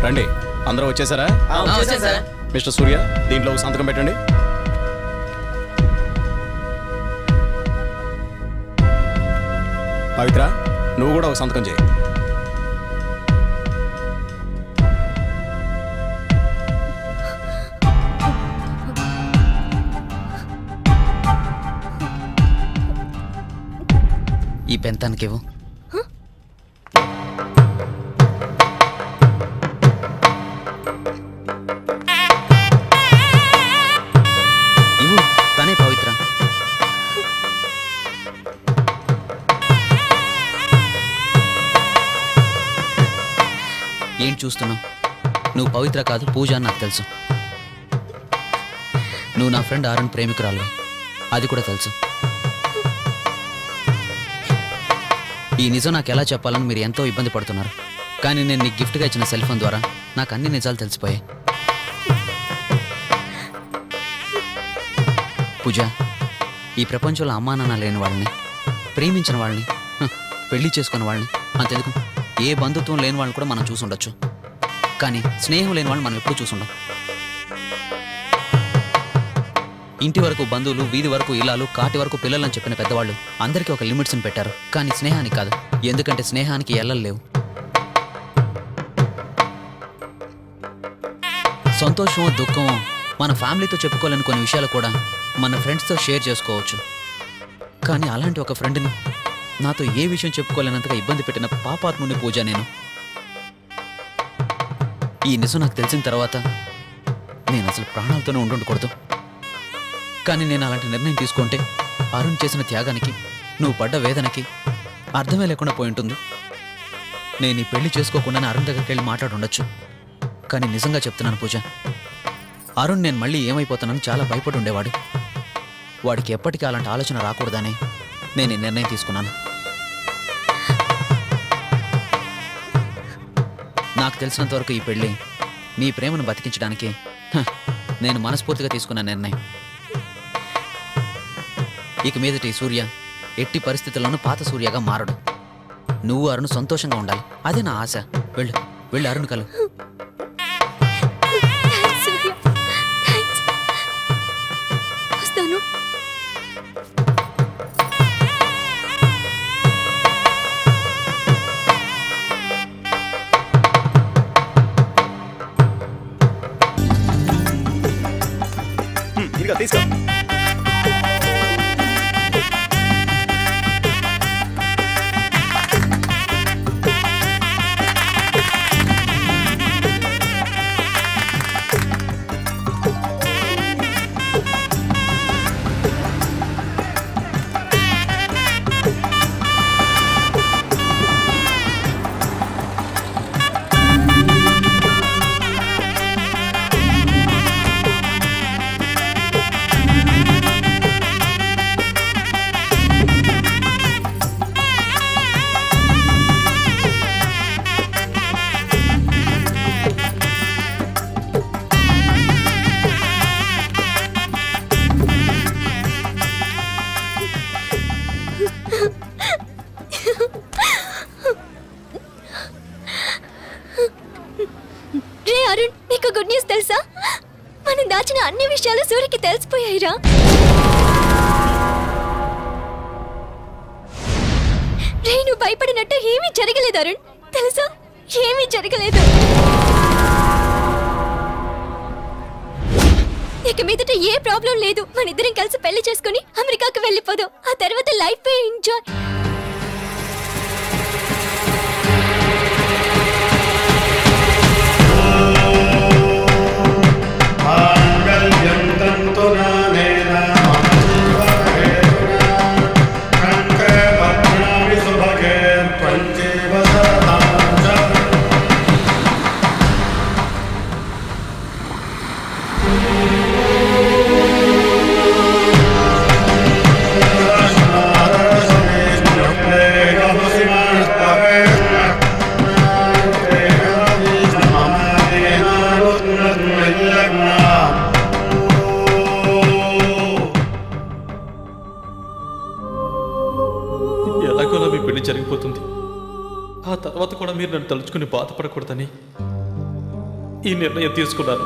రండి, అందరూ వచ్చేసారా? మిస్టర్ సూర్య, దీంట్లో సంతకం పెట్టండి. పవిత్ర, నువ్వు కూడా ఒక సంతకం చేయి. ఈ పెన్ తనకివ్వు. ఇవ్వు, తనే పవిత్ర. ఏంటి చూస్తున్నావు? నువ్వు పవిత్ర కాదు, పూజ అని నాకు తెలుసు. నువ్వు నా ఫ్రెండ్ ఆరుణ్ ప్రేమికురాలు, అది కూడా తెలుసు. ఈ నిజం నాకు ఎలా చెప్పాలని మీరు ఎంతో ఇబ్బంది పడుతున్నారు. కానీ నేను నీకు గిఫ్ట్గా ఇచ్చిన సెల్ ఫోన్ ద్వారా నాకు అన్ని నిజాలు తెలిసిపోయాయి. పూజ, ఈ ప్రపంచంలో అమ్మా నాన్న లేని వాళ్ళని, ప్రేమించిన వాళ్ళని, పెళ్లి చేసుకున్న వాళ్ళని, అంతెందుకు ఏ బంధుత్వం లేని వాళ్ళని కూడా మనం చూసుండొచ్చు. కానీ స్నేహం లేని వాళ్ళని మనం ఎప్పుడూ చూసుండం. ఇంటి వరకు బంధువులు, వీధి వరకు ఇల్లాలు, కాటి వరకు పిల్లలని చెప్పిన పెద్దవాళ్ళు అందరికీ ఒక లిమిట్స్ని పెట్టారు. కానీ స్నేహానికి కాదు. ఎందుకంటే స్నేహానికి ఎల్లలు లేవు. సంతోషమో దుఃఖమో మన ఫ్యామిలీతో చెప్పుకోలేని కొన్ని విషయాలు కూడా మన ఫ్రెండ్స్తో షేర్ చేసుకోవచ్చు. కానీ అలాంటి ఒక ఫ్రెండ్ని నాతో ఏ విషయం చెప్పుకోలేనంతగా ఇబ్బంది పెట్టిన పాపాత్ముని పూజ నేను. ఈ నిజం నాకు తెలిసిన తర్వాత నేను అసలు ప్రాణాలతోనే ఉండకూడదు. కానీ నేను అలాంటి నిర్ణయం తీసుకుంటే అరుణ్ చేసిన త్యాగానికి, నువ్వు పడ్డ వేదనకి అర్థమే లేకుండా పోయి ఉంటుంది. నేను ఈ పెళ్లి చేసుకోకుండానే అరుణ్ దగ్గరికి వెళ్ళి మాట్లాడుండొచ్చు. కానీ నిజంగా చెప్తున్నాను పూజ, అరుణ్ నేను మళ్ళీ ఏమైపోతానని చాలా భయపడి ఉండేవాడు. వాడికి ఎప్పటికీ అలాంటి ఆలోచన రాకూడదని నేను ఈ నిర్ణయం తీసుకున్నాను. నాకు తెలిసినంత వరకు ఈ పెళ్లి మీ ప్రేమను బతికించడానికి నేను మనస్ఫూర్తిగా తీసుకున్న నిర్ణయం. ఇక మీదటి సూర్య ఎట్టి పరిస్థితుల్లోనూ పాత సూర్యగా మారడు. నువ్వు అరుణ్ సంతోషంగా ఉండాలి, అదే నా ఆశ. వెళ్ళు, వెళ్ళి అరుణ్ కలు. వస్తాను. తీసుకో. అన్ని విషయాలు సూర్యకి తెలిసిపోయాయిరా. రేణు భయపడినట్టు ఏమీ జరగలేదు అరుణ్, తెలుసా? ఏమీ జరగలేదు. ఇక మీదట ఏ ప్రాబ్లం లేదు. మన ఇద్దరం కలిసి పెళ్లి చేసుకుని అమెరికాకు వెళ్ళిపోదాం. ఆ తర్వాత లైఫ్ ఎంజాయ్. ఎలాగోలా మీ పెళ్లి జరిగిపోతుంది. ఆ తర్వాత కూడా మీరు నన్ను తలుచుకుని బాధపడకూడదని ఈ నిర్ణయం తీసుకున్నాను.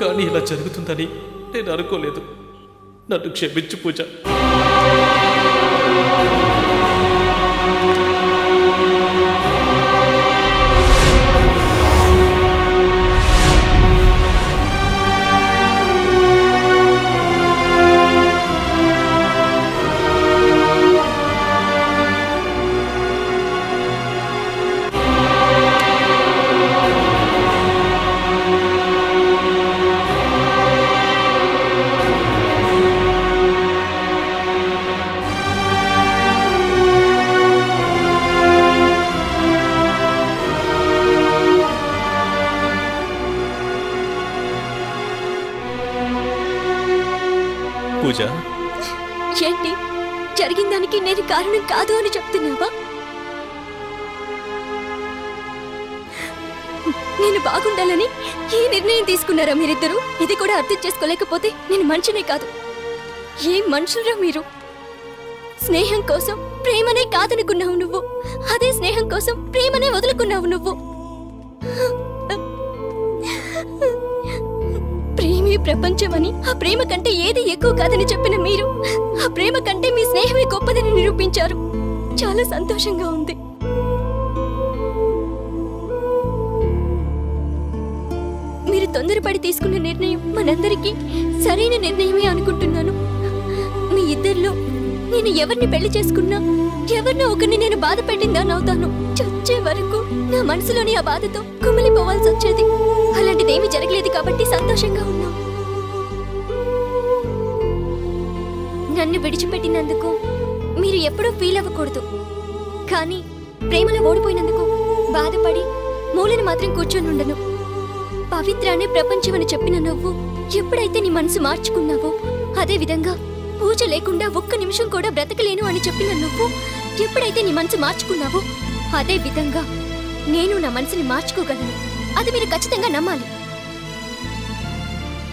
కానీ ఇలా జరుగుతుందని నేను అనుకోలేదు. నన్ను క్షమించు పూజ. పూజ, ఏంటి జరిగిన దానికి నేను కారణం కాదు అని చెప్తున్నావా? నేను బాగుండాలని ఈ నిర్ణయం తీసుకున్నారా మీరిద్దరూ? ఇది కూడా అర్థం చేసుకోలేకపోతే నేను మనిషినే కాదు. ఏం మనుషులరా మీరు? స్నేహం కోసం ప్రేమనే కాదనుకున్నావు నువ్వు. అదే స్నేహం కోసం ప్రేమనే వదులుకున్నావు నువ్వు. ప్రేమే ప్రపంచమని, ఆ ప్రేమ కంటే ఏది ఎక్కువ కాదని చెప్పిన మీరు ఆ ప్రేమ కంటే మీ స్నేహమే గొప్పదని నిరూపించారు. చాలా సంతోషంగా ఉంది. మీరు తొందరపడి తీసుకున్న నిర్ణయం మనందరికీ సరైన నిర్ణయమే అనుకుంటున్నాను. మీ ఇద్దరిలో నేను ఎవరిని పెళ్లి చేసుకున్నా, ఎవరినో ఒకరిని నేను బాధ పెట్టిందానవుతాను. చచ్చే వరకు నా మనసులోని ఆ బాధతో కుమిలిపోవాల్సి వచ్చేది. అలాంటిదేమీ జరగలేదు కాబట్టి సంతోషంగా ఉన్నాం. నన్ను విడిచిపెట్టినందుకు మీరు ఎప్పుడూ ఫీల్ అవ్వకూడదు. కానీ ప్రేమలో ఓడిపోయినందుకు బాధపడి మూలను మాత్రం కూర్చొని ఉండను. పవిత్ర అనే ప్రపంచం అని చెప్పిన నువ్వు ఎప్పుడైతే నీ మనసు మార్చుకున్నావో, అదే విధంగా పూజ లేకుండా ఒక్క నిమిషం కూడా బ్రతకలేను అని చెప్పిన నువ్వు ఎప్పుడైతే నీ మనసు మార్చుకున్నావో, అదే విధంగా నేను నా మనసుని మార్చుకోగలను. అది మీరు ఖచ్చితంగా నమ్మాలి.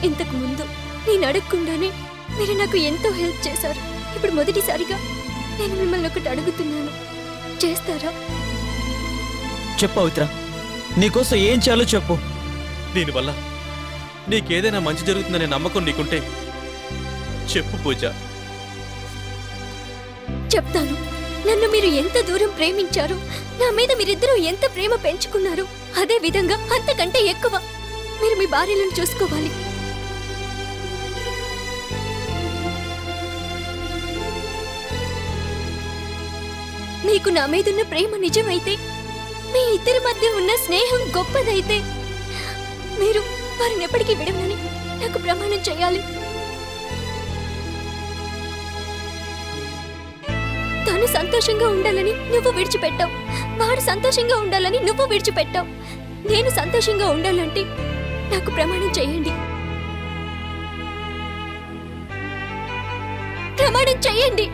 ఇంతకు ముందు నేను అడగకుండానే మీరు నాకు ఎంతో హెల్ప్ చేశారు. ఇప్పుడు మొదటిసారిగా నేను మిమ్మల్ని ఒకటి అడుగుతున్నాను, చేస్తారా? చెప్పు పవిత్ర, నీకోసం ఏం చేయాలో చెప్పు. దీనివల్ల నీకేదైనా మంచి జరుగుతుందనే నమ్మకం నీకుంటే చెప్పు పూజ. చెప్తాను. నన్ను మీరు ఎంత దూరం ప్రేమించారు, నా మీద మీరిద్దరూ ఎంత ప్రేమ పెంచుకున్నారు, అదే విధంగా అంతకంటే ఎక్కువ మీరు మీ భార్యలను చూసుకోవాలి. మీకు నా మీదున్న ప్రేమ నిజమైతే, మీ ఇద్దరి మధ్య ఉన్న స్నేహం గొప్పదైతే, మీరు వారిని ఎప్పటికీ విడవనని నాకు ప్రమాణం చేయాలి. తను సంతోషంగా ఉండాలని నువ్వు విడిచిపెట్టావు, వాడు సంతోషంగా ఉండాలని నువ్వు విడిచిపెట్టావు. నేను సంతోషంగా ఉండాలంటే నాకు ప్రమాణం చేయండి. ప్రమాణం చేయండి.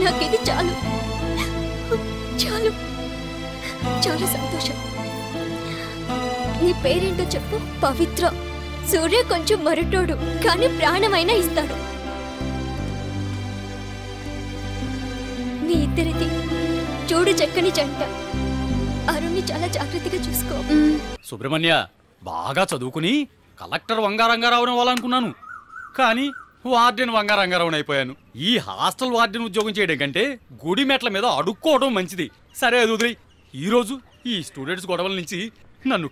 నాకిది చాలు, చాలు. చాలా సంతోషం. నీ పేరేంటో చెప్పు. పవిత్ర. సూర్య కొంచెం మరటోడు, కానీ ప్రాణమైనా ఇస్తాడు. మీ ఇద్దరిది చూడు చక్కని జంట. అరుణ్ని చాలా జాగ్రత్తగా చూసుకో. సుబ్రహ్మణ్య, బాగా చదువుకుని కలెక్టర్ వంగారంగారావుని అవ్వాలనుకున్నాను, కానీ వార్డెన్ వంగారంగారావుని అయిపోయాను. ఈ హాస్టల్ వార్డెన్ ఉద్యోగం చేయడం కంటే గుడి మెట్ల మీద అడుక్కోవడం మంచిది. సరే అది వదిలి, ఈరోజు ఈ స్టూడెంట్స్ గొడవల నుంచి నన్ను